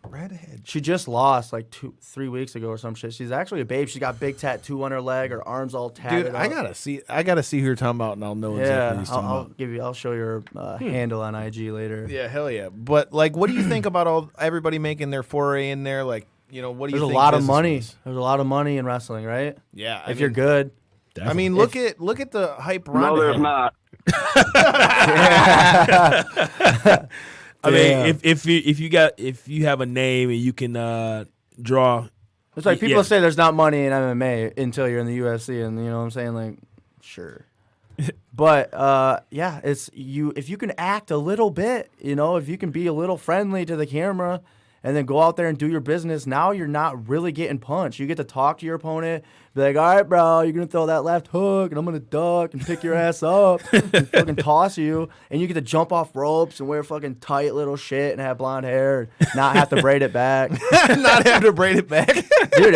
Redhead. She just lost like 3 weeks ago or some shit. She's actually a babe. She got big tattoo on her leg. Her arms all tatted. Dude, up. I gotta see who you're talking about, and I'll know exactly who he's talking about. I'll show you her handle on IG later. Yeah, hell yeah. But like, what do you think about everybody making their foray in there? Like, what do you think? There's a lot of money. There's a lot of money in wrestling, right? Yeah, if you're good. Definitely. I mean, look at the hype. No, there's not. I mean, if you have a name and you can draw, it's like people say there's not money in MMA until you're in the UFC, and you know what I'm saying? Like, sure, but it's you. If you can act a little bit, if you can be a little friendly to the camera, and then go out there and do your business. Now you're not really getting punched. You get to talk to your opponent, be like, all right, bro, you're going to throw that left hook, and I'm going to duck and pick your ass up and fucking toss you. And you get to jump off ropes and wear fucking tight little shit and have blonde hair and not have to braid it back. Not have to braid it back. Dude,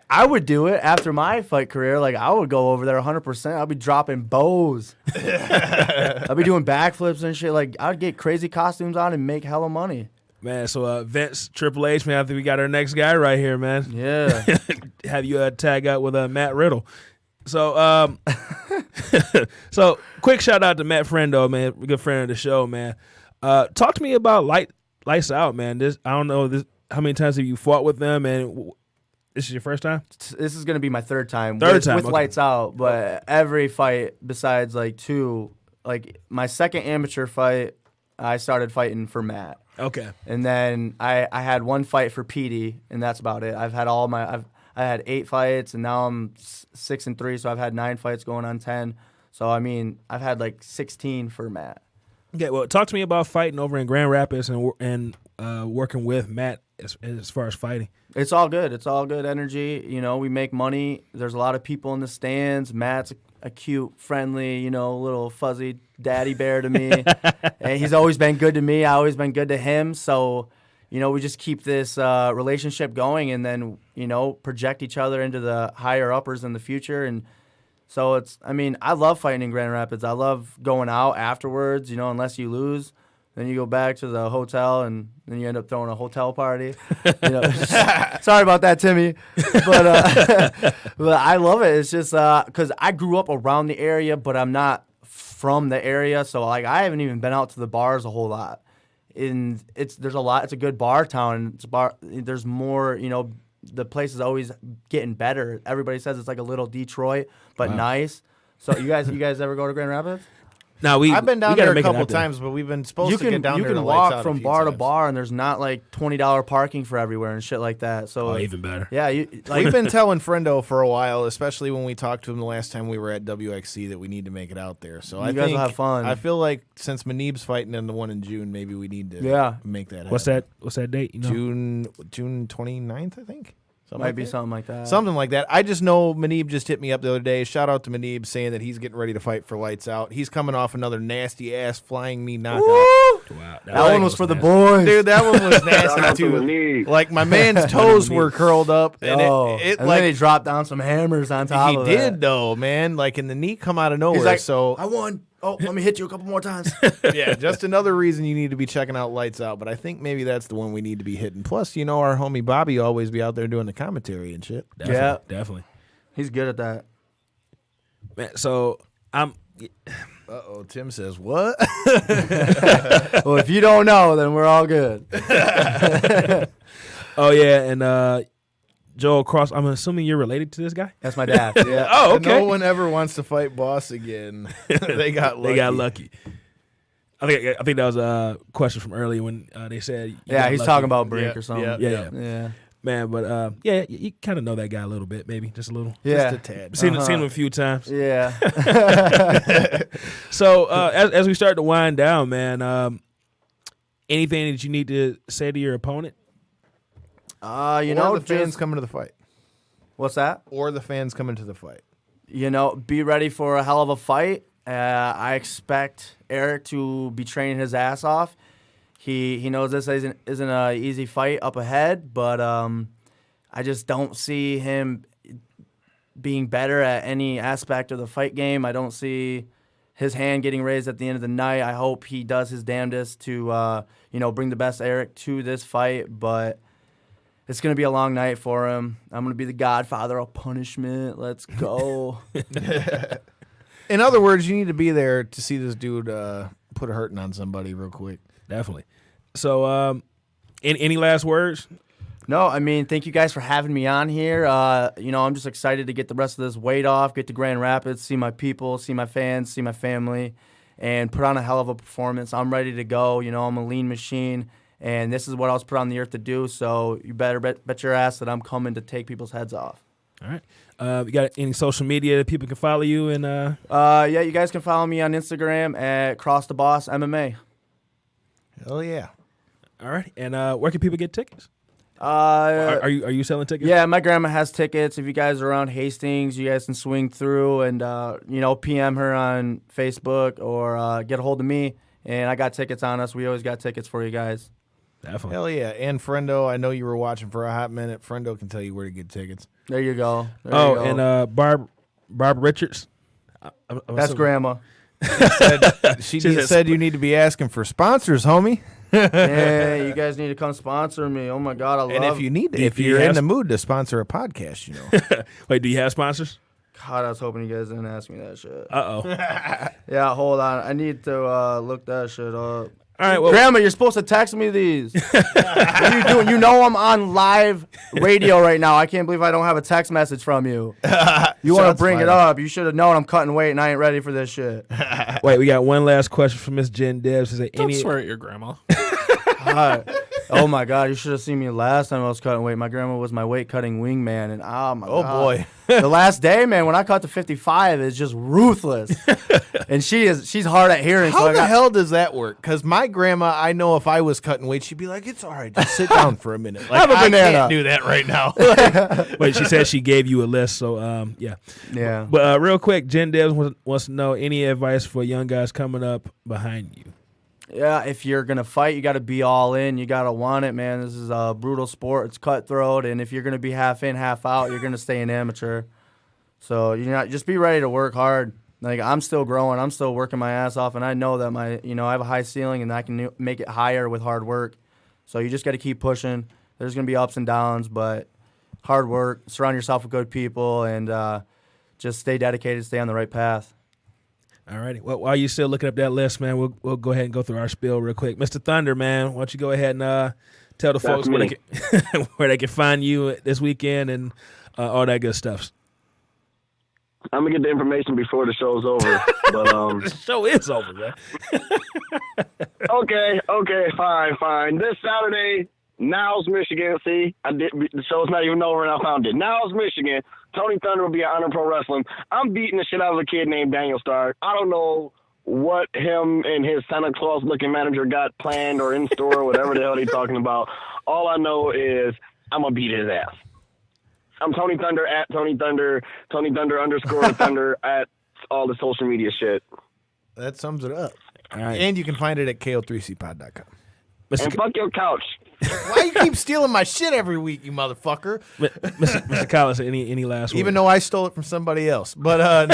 I would do it after my fight career. Like, I would go over there 100%. I'd be dropping bows. I'd be doing backflips and shit. Like, I'd get crazy costumes on and make hella money. Man, so Vince, Triple H, man, I think we got our next guy right here, man. Yeah. Have you tag out with Matt Riddle. So, so quick shout out to Matt Friendo, man, good friend of the show, man. Talk to me about Lights Out, man. I don't know how many times have you fought with them, and this is your first time? This is gonna be my third time. With okay. Lights Out, but every fight besides like two, like my second amateur fight, I started fighting for Matt. Okay. And then I had one fight for Petey, and that's about it. I've had I had 8 fights, and now I'm 6-3, so I've had 9 fights going on 10. So I mean, I've had like 16 for Matt. Okay, well, talk to me about fighting over in Grand Rapids and working with Matt as far as fighting. It's all good. It's all good energy. We make money. There's a lot of people in the stands. Matt's a cute, friendly, little fuzzy daddy bear to me. And he's always been good to me. I've always been good to him. So, we just keep this relationship going and then, project each other into the higher uppers in the future. And so I love fighting in Grand Rapids. I love going out afterwards, unless you lose. Then you go back to the hotel, and then you end up throwing a hotel party. Sorry about that, Timmy. But I love it. It's just because I grew up around the area, but I'm not from the area. So, like, I haven't even been out to the bars a whole lot. And there's a lot. It's a good bar town. There's more, the place is always getting better. Everybody says it's like a little Detroit, but nice. So, you guys ever go to Grand Rapids? No, I've been down there a couple times, but we've been supposed to get down there. You can walk from bar to bar, and there's not like $20 parking for everywhere and shit like that. So even better. Yeah, we've been telling Friendo for a while, especially when we talked to him the last time we were at WXC, that we need to make it out there. So I guys will have fun. I feel like since Manib's fighting in the one in June, maybe we need to make that happen. What's that date? June 29th, I think. Something like that. Something like that. I just know Manib just hit me up the other day. Shout out to Manib saying that he's getting ready to fight for Lights Out. He's coming off another nasty ass flying knee knockout. Wow, that one was for the boys. Dude, that one was nasty too. Like my man's toes were curled up, and and then he dropped down some hammers on top of it. He did though, man. Like, and the knee come out of nowhere. He's like, so I won. Oh, let me hit you a couple more times. Yeah, just another reason you need to be checking out Lights Out. But I think maybe that's the one we need to be hitting. Plus, our homie Bobby always be out there doing the commentary and shit. Definitely. He's good at that. Man, so I'm. Uh-oh, Tim says what? Well, if you don't know, then we're all good. Oh yeah, and Joel Cross. I'm assuming you're related to this guy. That's my dad. Yeah. Oh, okay. No one ever wants to fight Boss again. They got lucky. They got lucky. I think that was a question from earlier when they said. Yeah, he's talking about Brink or something. Yeah. Man, but you kind of know that guy a little bit, maybe just a little. Yeah, just a tad. Seen him a few times. Yeah. So as we start to wind down, man, anything that you need to say to your opponent? The fans coming to the fight. What's that? Or the fans coming to the fight. Be ready for a hell of a fight. I expect Eric to be training his ass off. He knows this isn't an easy fight up ahead, but I just don't see him being better at any aspect of the fight game. I don't see his hand getting raised at the end of the night. I hope he does his damnedest to bring the best Eric to this fight, but it's going to be a long night for him. I'm going to be the godfather of punishment. Let's go. In other words, you need to be there to see this dude put a hurting on somebody real quick. Definitely. So, any last words? No, I mean, thank you guys for having me on here. I'm just excited to get the rest of this weight off, get to Grand Rapids, see my people, see my fans, see my family, and put on a hell of a performance. I'm ready to go. I'm a lean machine, and this is what I was put on the earth to do, so you better bet your ass that I'm coming to take people's heads off. All right. You got any social media that people can follow you? And yeah, you guys can follow me on Instagram at CrossTheBossMMA. Hell yeah. All right. And where can people get tickets? Are you selling tickets? Yeah, my grandma has tickets. If you guys are around Hastings, you guys can swing through and PM her on Facebook or get a hold of me. And I got tickets on us. We always got tickets for you guys. Definitely. Hell yeah. And Friendo, I know you were watching for a hot minute. Friendo can tell you where to get tickets. There you go. And Barb Richards. That's grandma. She said you need to be asking for sponsors, homie. Yeah, you guys need to come sponsor me. Oh my God, I love. And if you're in the mood to sponsor a podcast, Wait, do you have sponsors? God, I was hoping you guys didn't ask me that shit. Uh-oh. Yeah, hold on. I need to look that shit up. All right, well, Grandma, you're supposed to text me these. What are you doing? You know I'm on live radio right now. I can't believe I don't have a text message from you. You want to bring it up. You should have known I'm cutting weight and I ain't ready for this shit. Wait, we got one last question from Miss Jen Debs. Don't swear at your grandma. Oh my God, you should have seen me last time I was cutting weight. My grandma was my weight cutting wingman, and oh my God. Boy. The last day, man, when I cut to 55, is just ruthless. And she's hard at hearing. How the hell does that work? Because my grandma, I know if I was cutting weight, she'd be like, "It's all right, just sit down for a minute." Like, Have a banana. I can't do that right now. Wait, she said she gave you a list, so yeah. Yeah. But real quick, Jen Debs wants to know any advice for young guys coming up behind you. Yeah, if you're going to fight, you got to be all in. You got to want it, man. This is a brutal sport. It's cutthroat. And if you're going to be half in, half out, you're going to stay an amateur. So just be ready to work hard. Like, I'm still growing. I'm still working my ass off. And I know that I have a high ceiling and I can make it higher with hard work. So you just got to keep pushing. There's going to be ups and downs, but hard work, surround yourself with good people, and just stay dedicated, stay on the right path. All righty. Well, while you're still looking up that list, man, we'll go ahead and go through our spiel real quick. Mr. Thunder, man, why don't you go ahead and tell the folks where they can find you this weekend and all that good stuff. I'm gonna get the information before the show's over, but The show is over, man. Okay, fine. This Saturday, Niles, Michigan. See, the show's not even over, and I found it. Niles, Michigan. Tony Thunder will be at Honor Pro Wrestling. I'm beating the shit out of a kid named Daniel Starr. I don't know what him and his Santa Claus looking manager got planned or in store or whatever the hell they're talking about. All I know is I'm gonna beat his ass. I'm Tony Thunder at Tony Thunder _ Thunder at all the social media shit. That sums it up. All right. And you can find it at ko3cpod.com. And fuck your couch. Why you keep stealing my shit every week, you motherfucker? Mr. Collins, any last words? Even though I stole it from somebody else. But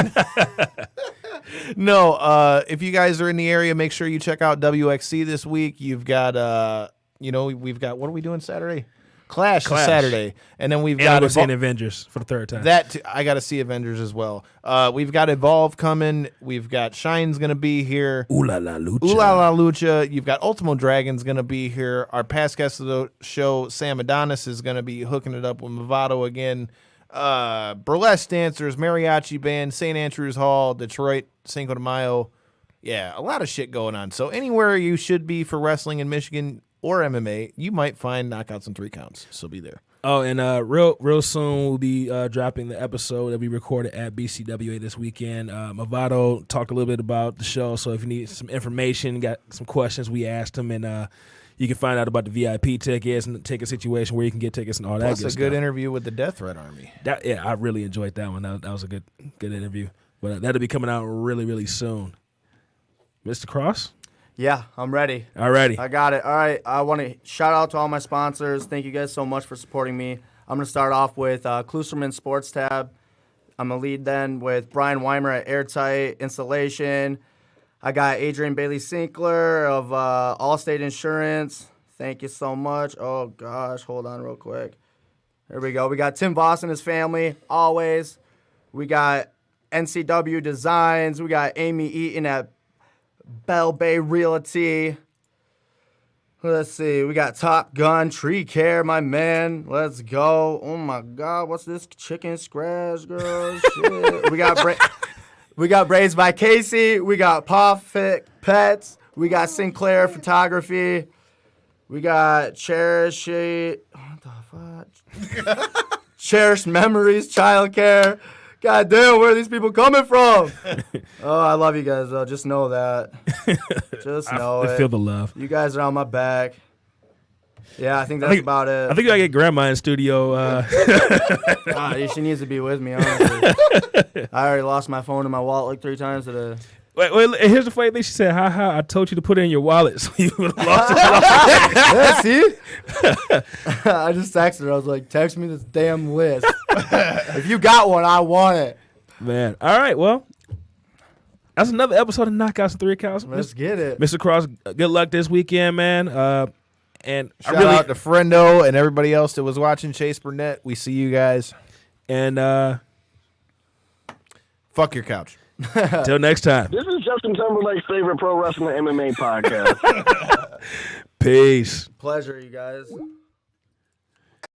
no, if you guys are in the area, make sure you check out WXC this week. You've got, we've got, what are we doing Saturday? Clash. Saturday. And then we've got seeing Avengers for the third time. I got to see Avengers as well. We've got Evolve coming. We've got Shine's going to be here. Ooh La La Lucha. You've got Ultimo Dragon's going to be here. Our past guest of the show, Sam Adonis, is going to be hooking it up with Movado again. Burlesque dancers, mariachi band, St. Andrews Hall, Detroit, Cinco de Mayo. Yeah, a lot of shit going on. So anywhere you should be for wrestling in Michigan or MMA, you might find Knockouts and 3 Counts. So be there. Oh, and real soon we'll be dropping the episode that we recorded at BCWA this weekend. Movado talked a little bit about the show, so if you need some information, got some questions, we asked him, and you can find out about the VIP tickets and the ticket situation, where you can get tickets and all that. Plus a good interview with the Death Threat Army. I really enjoyed that one. That was a good interview. But that'll be coming out really, really soon. Mr. Cross? Yeah, I'm ready. Alrighty. I got it. All right. I want to shout out to all my sponsors. Thank you guys so much for supporting me. I'm going to start off with Kluserman Sports Tab. I'm going to lead then with Brian Weimer at Airtight Installation. I got Adrian Bailey Sinkler of Allstate Insurance. Thank you so much. Oh, gosh. Hold on real quick. There we go. We got Tim Voss and his family, always. We got NCW Designs. We got Amy Eaton at Bell Bay Realty. Let's see. We got Top Gun Tree Care, my man. Let's go. Oh, my God. What's this chicken scratch, girl? Shit. We got Braids by Casey. We got Pawfit Pets. We got Sinclair Photography. We got Cherish. What the fuck? Cherished Memories Childcare. God damn, where are these people coming from? Oh, I love you guys, though. Just know that. Just know it. I feel the love. You guys are on my back. Yeah, I think that's about it. I think I get grandma in studio. She needs to be with me, honestly. I already lost my phone in my wallet like 3 times today. Wait, here's the funny thing. She said, ha, I told you to put it in your wallet, so you would have lost it. Yeah, see? I just texted her. I was like, text me this damn list. If you got one, I want it. Man. All right, well, that's another episode of Knockouts and 3 Counts. Let's get it. Mr. Cross, good luck this weekend, man. And shout out to Friendo and everybody else that was watching Chase Burnett. We see you guys. And fuck your couch. Till next time. This is Justin Timberlake's favorite pro wrestling MMA podcast. Peace. Pleasure, you guys.